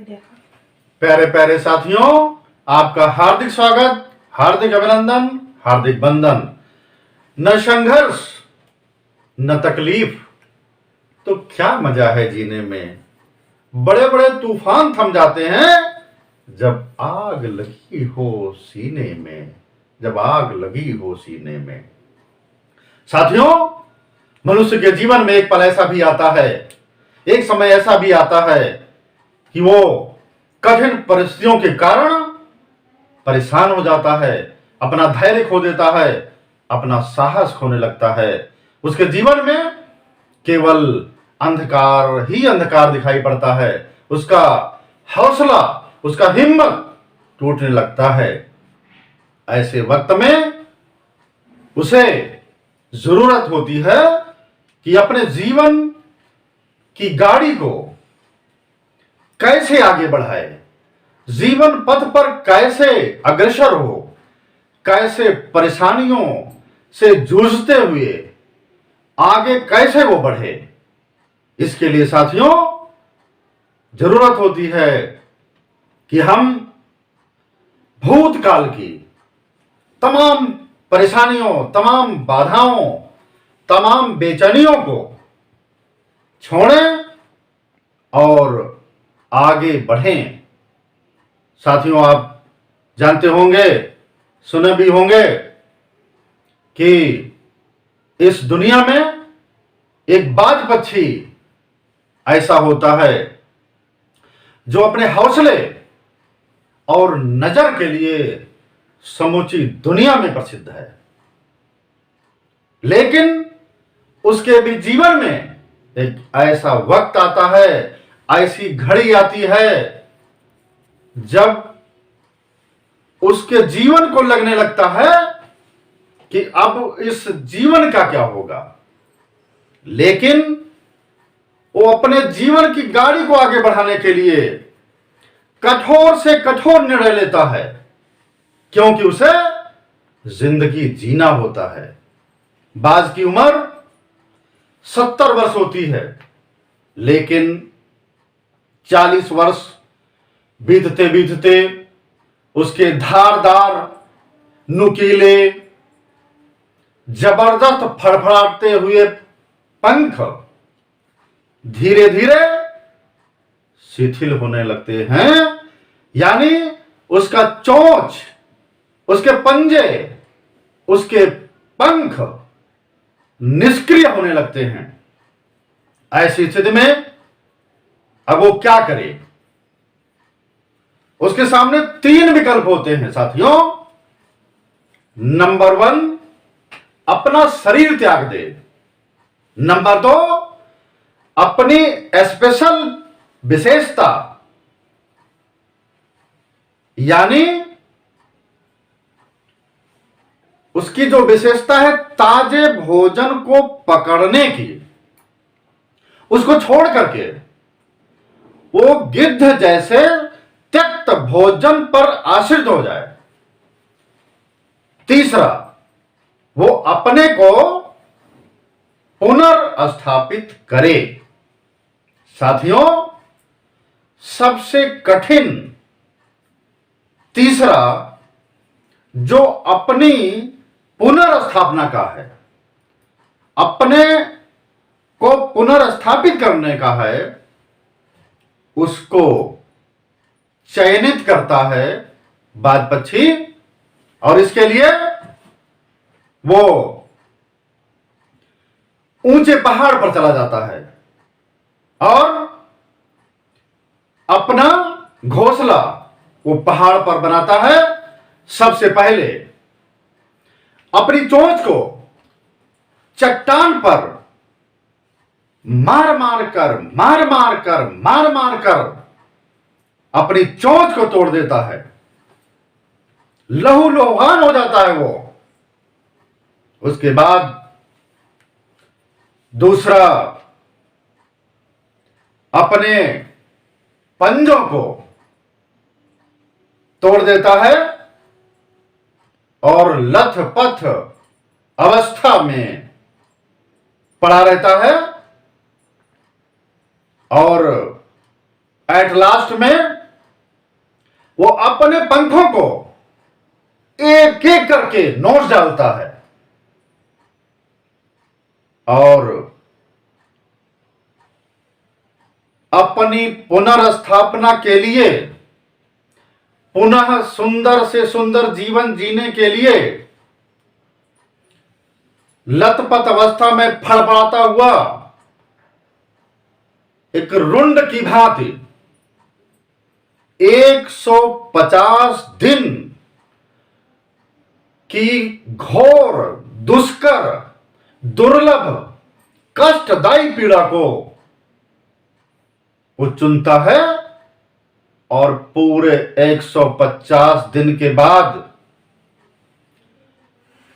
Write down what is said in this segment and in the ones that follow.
प्यारे प्यारे साथियों, आपका हार्दिक स्वागत, हार्दिक अभिनंदन, हार्दिक बंधन। न संघर्ष न तकलीफ तो क्या मजा है जीने में। बड़े बड़े तूफान थम जाते हैं जब आग लगी हो सीने में, जब आग लगी हो सीने में। साथियों, मनुष्य के जीवन में एक पल ऐसा भी आता है, एक समय ऐसा भी आता है कि वो कठिन परिस्थितियों के कारण परेशान हो जाता है, अपना धैर्य खो देता है, अपना साहस खोने लगता है। उसके जीवन में केवल अंधकार ही अंधकार दिखाई पड़ता है। उसका हौसला, उसका हिम्मत टूटने लगता है। ऐसे वक्त में उसे जरूरत होती है कि अपने जीवन की गाड़ी को कैसे आगे बढ़ाए, जीवन पथ पर कैसे अग्रसर हो, कैसे परेशानियों से जूझते हुए आगे कैसे वो बढ़े। इसके लिए साथियों जरूरत होती है कि हम भूतकाल की तमाम परेशानियों, तमाम बाधाओं, तमाम बेचैनियों को छोड़ें और आगे बढ़ें। साथियों, आप जानते होंगे, सुने भी होंगे कि इस दुनिया में एक बाज पक्षी ऐसा होता है जो अपने हौसले और नजर के लिए समूची दुनिया में प्रसिद्ध है, लेकिन उसके भी जीवन में एक ऐसा वक्त आता है, ऐसी घड़ी आती है जब उसके जीवन को लगने लगता है कि अब इस जीवन का क्या होगा। लेकिन वो अपने जीवन की गाड़ी को आगे बढ़ाने के लिए कठोर से कठोर निर्णय लेता है, क्योंकि उसे जिंदगी जीना होता है। बाज की उम्र 70 वर्ष होती है, लेकिन 40 वर्ष बीतते बीतते उसके धारदार, नुकीले, जबरदस्त फड़फड़ाते हुए पंख धीरे धीरे शिथिल होने लगते हैं। यानी उसका चोंच, उसके पंजे, उसके पंख निष्क्रिय होने लगते हैं। ऐसी स्थिति में अब वो क्या करे? उसके सामने 3 विकल्प होते हैं साथियों। नंबर 1, अपना शरीर त्याग दे। नंबर 2, अपनी स्पेशल विशेषता, यानी उसकी जो विशेषता है ताजे भोजन को पकड़ने की, उसको छोड़ करके वो गिद्ध जैसे त्यक्त भोजन पर आश्रित हो जाए। तीसरा, वो अपने को पुनर्स्थापित करे। साथियों, सबसे कठिन तीसरा जो अपनी पुनर्स्थापना का है, अपने को पुनर्स्थापित करने का है, उसको चयनित करता है बाज पक्षी। और इसके लिए वो ऊंचे पहाड़ पर चला जाता है और अपना घोंसला वो पहाड़ पर बनाता है। सबसे पहले अपनी चोंच को चट्टान पर मार मार कर अपनी चोंच को तोड़ देता है। लहूलुहान हो जाता है वो। उसके बाद दूसरा, अपने पंजों को तोड़ देता है और लथपथ अवस्था में पड़ा रहता है। और एट लास्ट में वो अपने पंखों को एक एक करके नोच डालता है और अपनी पुनर्स्थापना के लिए, पुनः सुंदर से सुंदर जीवन जीने के लिए लतपत अवस्था में फड़फड़ाता हुआ एक रुंड की भांति 150 दिन की घोर, दुष्कर, दुर्लभ, कष्टदायी पीड़ा को वो चुनता है और पूरे 150 दिन के बाद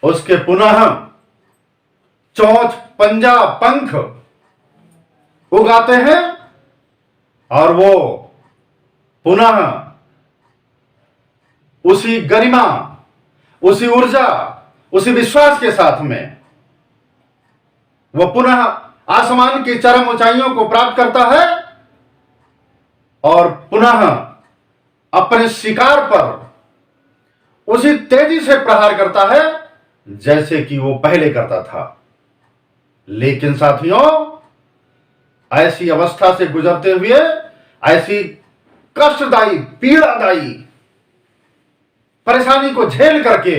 उसके पुनः चोंच, पंजा, पंख उगाते हैं और वो पुनः उसी गरिमा, उसी ऊर्जा, उसी विश्वास के साथ में वो पुनः आसमान की चरम ऊंचाइयों को प्राप्त करता है और पुनः अपने शिकार पर उसी तेजी से प्रहार करता है जैसे कि वो पहले करता था। लेकिन साथियों, ऐसी अवस्था से गुजरते हुए, ऐसी कष्टदायी, पीड़ादायी परेशानी को झेल करके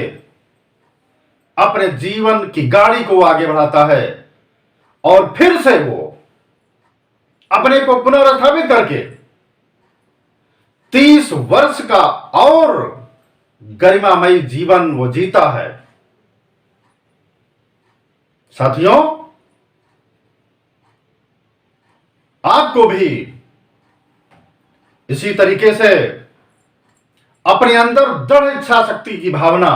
अपने जीवन की गाड़ी को आगे बढ़ाता है और फिर से वो अपने को पुनर्स्थापित करके 30 वर्ष का और गरिमामयी जीवन वो जीता है। साथियों, आपको भी इसी तरीके से अपने अंदर दृढ़ इच्छा शक्ति की भावना,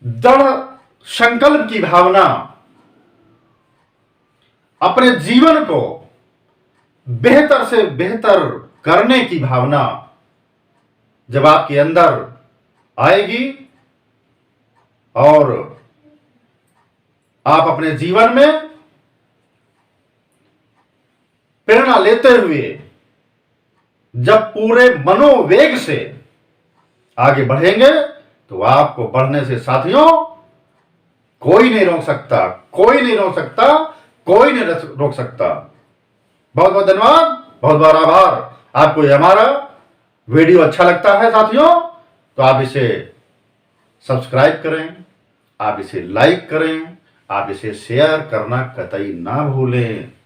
दृढ़ संकल्प की भावना, अपने जीवन को बेहतर से बेहतर करने की भावना जब आपके अंदर आएगी और आप अपने जीवन में प्रेरणा लेते हुए जब पूरे मनोवेग से आगे बढ़ेंगे तो आपको बढ़ने से साथियों कोई नहीं रोक सकता, कोई नहीं रोक सकता, कोई नहीं रोक सकता। बहुत बहुत धन्यवाद, बहुत बहुत आभार। आपको ये हमारा वीडियो अच्छा लगता है साथियों तो आप इसे सब्सक्राइब करें, आप इसे लाइक करें, आप इसे शेयर करना कतई ना भूलें।